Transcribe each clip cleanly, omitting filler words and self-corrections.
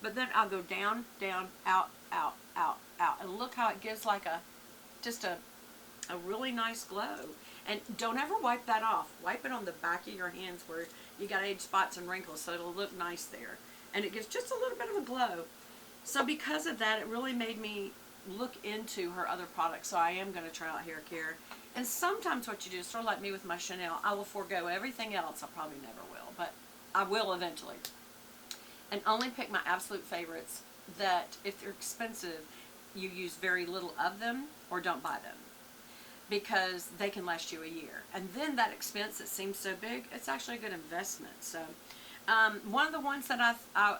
But then I'll go down, down, out, out, out, out. And look how it gives like just a really nice glow. And don't ever wipe that off. Wipe it on the back of your hands where you got age spots and wrinkles, so it'll look nice there. And it gives just a little bit of a glow. So because of that, it really made me look into her other products. So I am going to try out hair care. And sometimes what you do is sort of like me with my Chanel. I will forego everything else. I probably never will, but I will eventually. And only pick my absolute favorites that, if they're expensive, you use very little of them or don't buy them, because they can last you a year. And then that expense that seems so big, it's actually a good investment. So one of the ones that I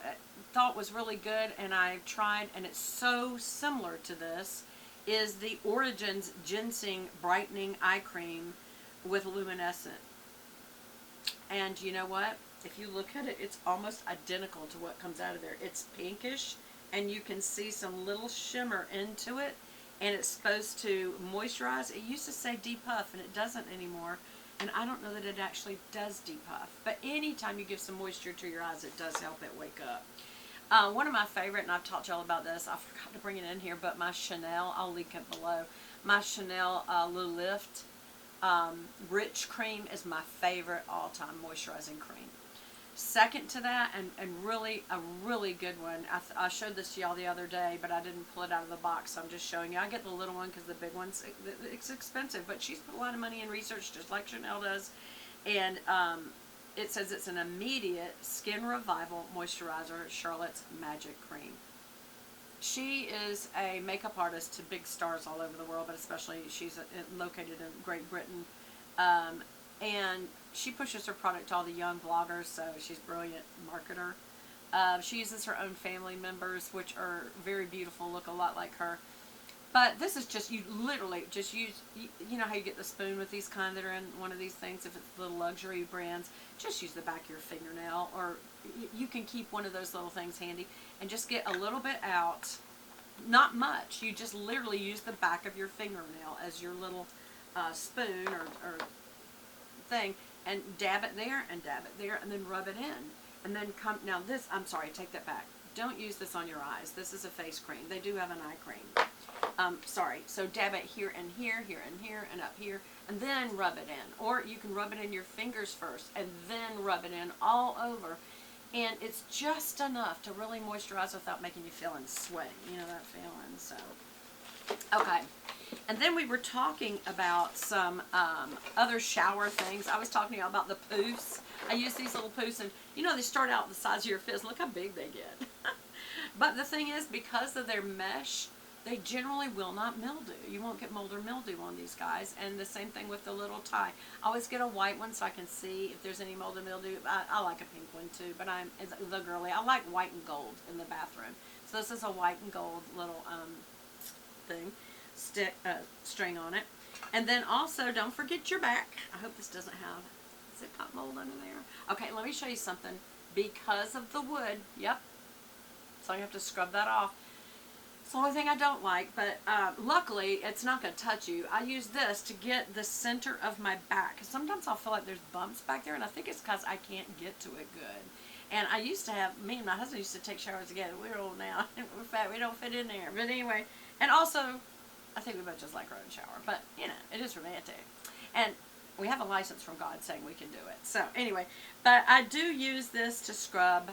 thought was really good and I've tried, and it's so similar to this, is the Origins GinZing Brightening Eye Cream with Luminescent. And you know what? If you look at it, it's almost identical to what comes out of there. It's pinkish, and you can see some little shimmer into it, and it's supposed to moisturize. It used to say depuff, and it doesn't anymore, and I don't know that it actually does depuff. But anytime you give some moisture to your eyes, it does help it wake up. One of my favorite, and I've taught y'all about this, I forgot to bring it in here, but my Chanel, I'll link it below, my Chanel Loofah Rich Cream is my favorite all-time moisturizing cream. Second to that, and really a really good one, I showed this to y'all the other day, but I didn't pull it out of the box, so I'm just showing you. I get the little one because the big one's it's expensive, but she's put a lot of money in research just like Chanel does. And it says it's an immediate skin revival moisturizer, Charlotte's Magic Cream. She is a makeup artist to big stars all over the world, but especially she's located in Great Britain. And she pushes her product to all the young bloggers, so she's a brilliant marketer. She uses her own family members, which are very beautiful, look a lot like her. But this is just, you literally just use, you know how you get the spoon with these kind that are in one of these things, if it's little luxury brands, just use the back of your fingernail, or you can keep one of those little things handy, and just get a little bit out, not much, you just literally use the back of your fingernail as your little spoon or thing, and dab it there, and dab it there, and then rub it in, and then come, now this, I'm sorry, take that back, don't use this on your eyes, this is a face cream, they do have an eye cream. Sorry, so dab it here and here, here and here, and up here, and then rub it in. Or you can rub it in your fingers first, and then rub it in all over. And it's just enough to really moisturize without making you feel sweaty. You know that feeling, so. Okay, and then we were talking about some other shower things. I was talking to you about the poofs. I use these little poofs, and you know they start out the size of your fist. Look how big they get. But the thing is, because of their mesh, they generally will not mildew. You won't get mold or mildew on these guys. And the same thing with the little tie. I always get a white one so I can see if there's any mold or mildew. I like a pink one too, but I'm the girly. I like white and gold in the bathroom. So this is a white and gold little thing, string on it. And then also, don't forget your back. I hope this doesn't have, has it got mold under there? Okay, let me show you something. Because of the wood, yep. So you have to scrub that off. It's the only thing I don't like, but luckily it's not going to touch you. I use this to get the center of my back, because sometimes I'll feel like there's bumps back there, and I think it's because I can't get to it good. And I used to have, me and my husband used to take showers together. We're old now. We're fat. We don't fit in there. But anyway, and also, I think we both just like our own shower. But, you know, it is romantic. And we have a license from God saying we can do it. So, anyway, but I do use this to scrub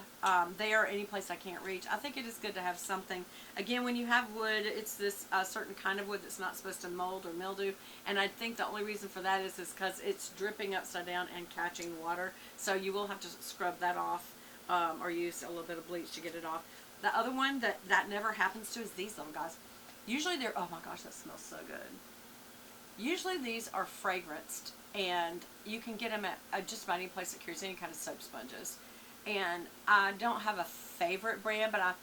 there, any place I can't reach. I think it is good to have something. Again, when you have wood, it's this certain kind of wood that's not supposed to mold or mildew. And I think the only reason for that is because it's dripping upside down and catching water. So you will have to scrub that off or use a little bit of bleach to get it off. The other one that never happens to is these little guys. Usually they're, oh my gosh, that smells so good. Usually these are fragranced, and you can get them at just about any place that carries any kind of soap sponges. And I don't have a favorite brand, but I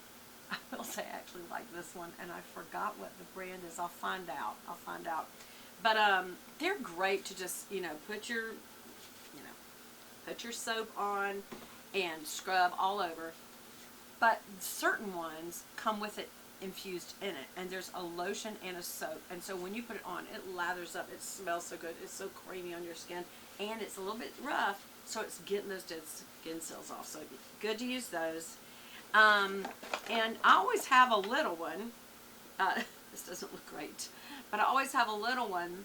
will say I actually like this one, and I forgot what the brand is. I'll find out. But they're great to just, you know, put your soap on and scrub all over. But certain ones come with it infused in it, and there's a lotion and a soap, and so when you put it on, it lathers up. It smells so good. It's so creamy on your skin, and it's a little bit rough, so it's getting those dead skin cells off. So good to use those. And I always have a little one. This doesn't look great, but I always have a little one.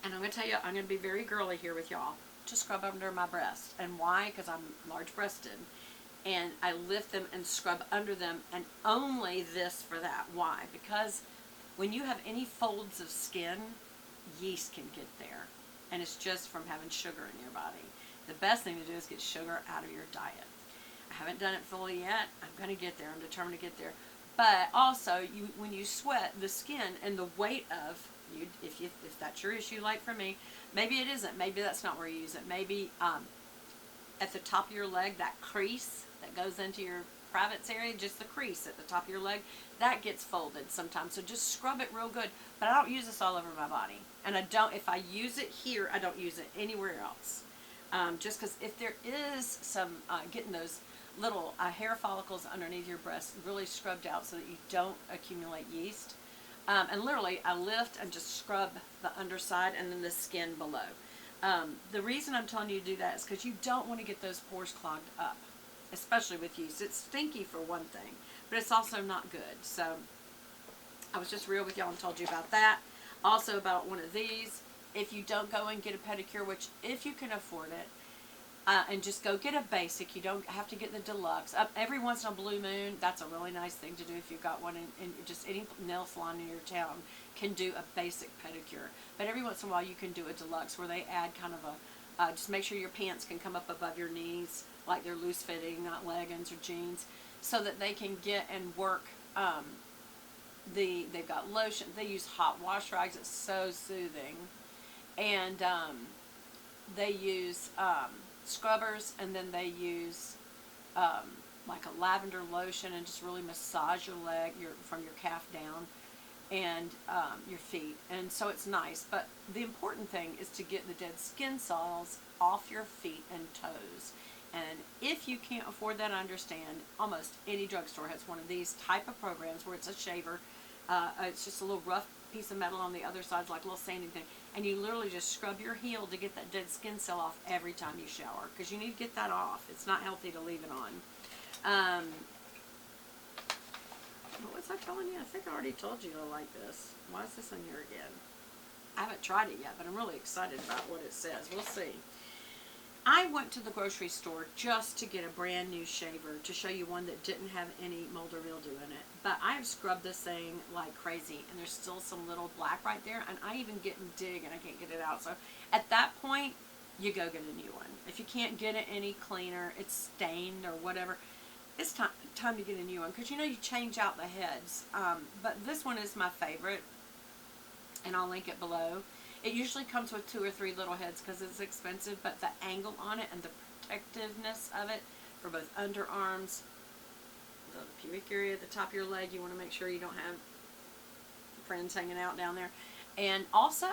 And I'm going to tell you, I'm going to be very girly here with y'all. To scrub under my breast. And why? Because I'm large breasted. And I lift them and scrub under them, and only this for that. Why? Because when you have any folds of skin, yeast can get there. And it's just from having sugar in your body. The best thing to do is get sugar out of your diet. I haven't done it fully yet. I'm going to get there. I'm determined to get there. But also, when you sweat, the skin and the weight of you, if that's your issue, like for me, maybe it isn't. Maybe that's not where you use it. Maybe at the top of your leg, that crease that goes into your privates area, just the crease at the top of your leg, that gets folded sometimes. So just scrub it real good. But I don't use this all over my body. And I don't, if I use it here, I don't use it anywhere else. Just because if there is some, getting those little hair follicles underneath your breast really scrubbed out so that you don't accumulate yeast. And literally, I lift and just scrub the underside and then the skin below. The reason I'm telling you to do that is because you don't want to get those pores clogged up, especially with yeast. It's stinky for one thing, but it's also not good. So I was just real with y'all and told you about that. Also about one of these. If you don't go and get a pedicure, which if you can afford it, and just go get a basic. You don't have to get the deluxe. Every once in a blue moon, that's a really nice thing to do if you've got one in just any nail salon in your town can do a basic pedicure. But every once in a while you can do a deluxe where they add kind of a, just make sure your pants can come up above your knees, like they're loose fitting, not leggings or jeans, so that they can get and work, they've got lotion. They use hot wash rags. It's so soothing. And they use scrubbers, and then they use like a lavender lotion and just really massage your leg from your calf down and your feet. And so it's nice. But the important thing is to get the dead skin cells off your feet and toes. And if you can't afford that, I understand. Almost any drugstore has one of these type of programs where it's a shaver. It's just a little rough piece of metal on the other side, like a little sanding thing. And you literally just scrub your heel to get that dead skin cell off every time you shower. Because you need to get that off. It's not healthy to leave it on. What was I telling you? I think I already told you I like this. Why is this in here again? I haven't tried it yet, but I'm really excited about what it says. We'll see. I went to the grocery store just to get a brand new shaver to show you one that didn't have any mold or mildew in it. But I have scrubbed this thing like crazy, and there's still some little black right there, and I even get and dig, and I can't get it out. So at that point, you go get a new one. If you can't get it any cleaner, it's stained or whatever, it's time to get a new one, because you change out the heads. But this one is my favorite, and I'll link it below. It usually comes with 2 or 3 little heads because it's expensive, but the angle on it and the protectiveness of it for both underarms, the pubic area at the top of your leg, you want to make sure you don't have friends hanging out down there. And also,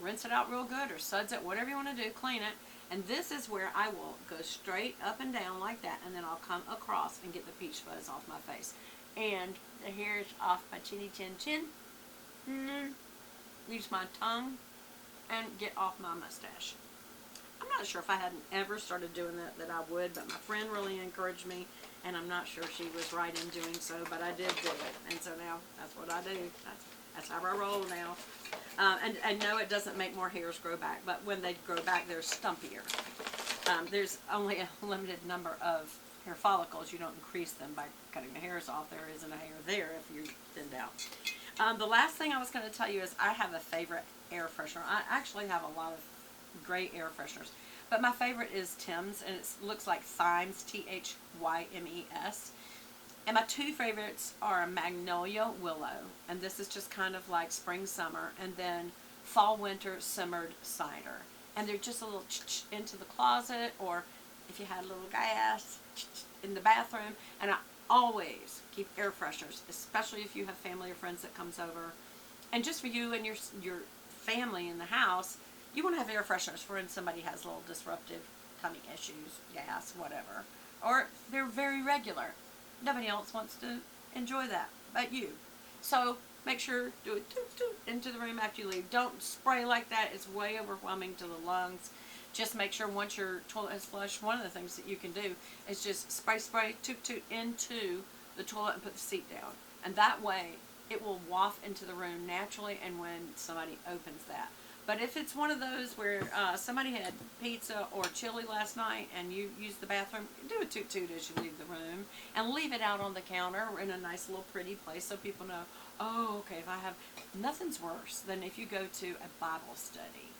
rinse it out real good or suds it, whatever you want to do, clean it. And this is where I will go straight up and down like that, and then I'll come across and get the peach fuzz off my face. And the hairs off my chinny chin. Use my tongue and get off my mustache. I'm not sure if I hadn't ever started doing that I would, but my friend really encouraged me, and I'm not sure she was right in doing so, but I did do it, and so now that's what I do. That's how I roll now. And no, it doesn't make more hairs grow back, but when they grow back, they're stumpier. There's only a limited number of hair follicles. You don't increase them by cutting the hairs off. There isn't a hair there if you're thinned out. The last thing I was going to tell you is I have a favorite air freshener. I actually have a lot of great air fresheners, but my favorite is Thymes, and it looks like Thymes, Thymes. And my 2 favorites are Magnolia Willow, and this is just kind of like spring summer, and then fall winter simmered cider. And they're just a little into the closet, or if you had a little gas in the bathroom. And I always keep air fresheners, especially if you have family or friends that comes over. And just for you and your family in the house, you want to have air fresheners for when somebody has a little disruptive tummy issues, gas, whatever. Or they're very regular. Nobody else wants to enjoy that but you. So make sure, do it into the room after you leave. Don't spray like that. It's way overwhelming to the lungs. Just make sure once your toilet is flushed, one of the things that you can do is just spray toot into the toilet and put the seat down. And that way it will waft into the room naturally and when somebody opens that. But if it's one of those where somebody had pizza or chili last night and you use the bathroom, do a toot toot as you leave the room and leave it out on the counter in a nice little pretty place so people know, oh, okay, if I have, nothing's worse than if you go to a Bible study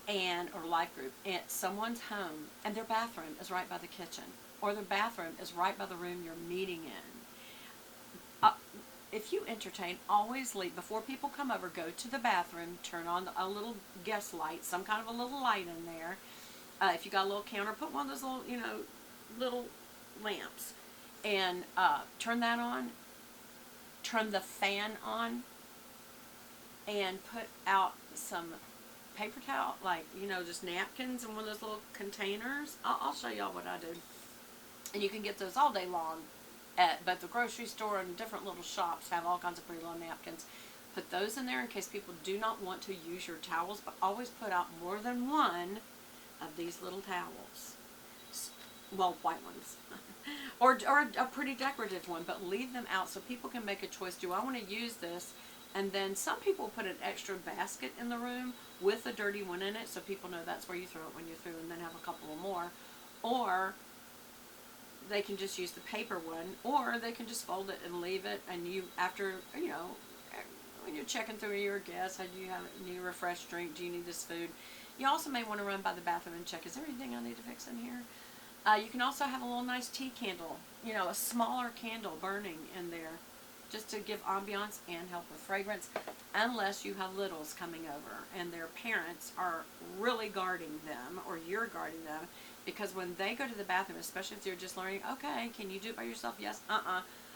and or life group at someone's home and their bathroom is right by the kitchen or their bathroom is right by the room you're meeting in. If you entertain, always leave before people come over. Go to the bathroom, turn on a little guest light, some kind of a little light in there. If you got a little counter, put one of those little, little lamps, and turn that on. Turn the fan on, and put out some paper towel, like just napkins in one of those little containers. I'll show y'all what I do, and you can get those all day long. At both the grocery store and different little shops have all kinds of pretty little napkins. Put those in there in case people do not want to use your towels, but always put out more than one of these little towels. Well, white ones. or a pretty decorative one, but leave them out so people can make a choice. Do I want to use this? And then some people put an extra basket in the room with a dirty one in it so people know that's where you throw it when you're through and then have a couple of more. Or they can just use the paper one, or they can just fold it and leave it, and you, after, when you're checking through your guests, do you have a refreshed drink, do you need this food? You also may want to run by the bathroom and check, is there anything I need to fix in here? You can also have a little nice tea candle, a smaller candle burning in there, just to give ambiance and help with fragrance, unless you have littles coming over and their parents are really guarding them, or you're guarding them. Because when they go to the bathroom, especially if they're just learning, okay, can you do it by yourself? Yes,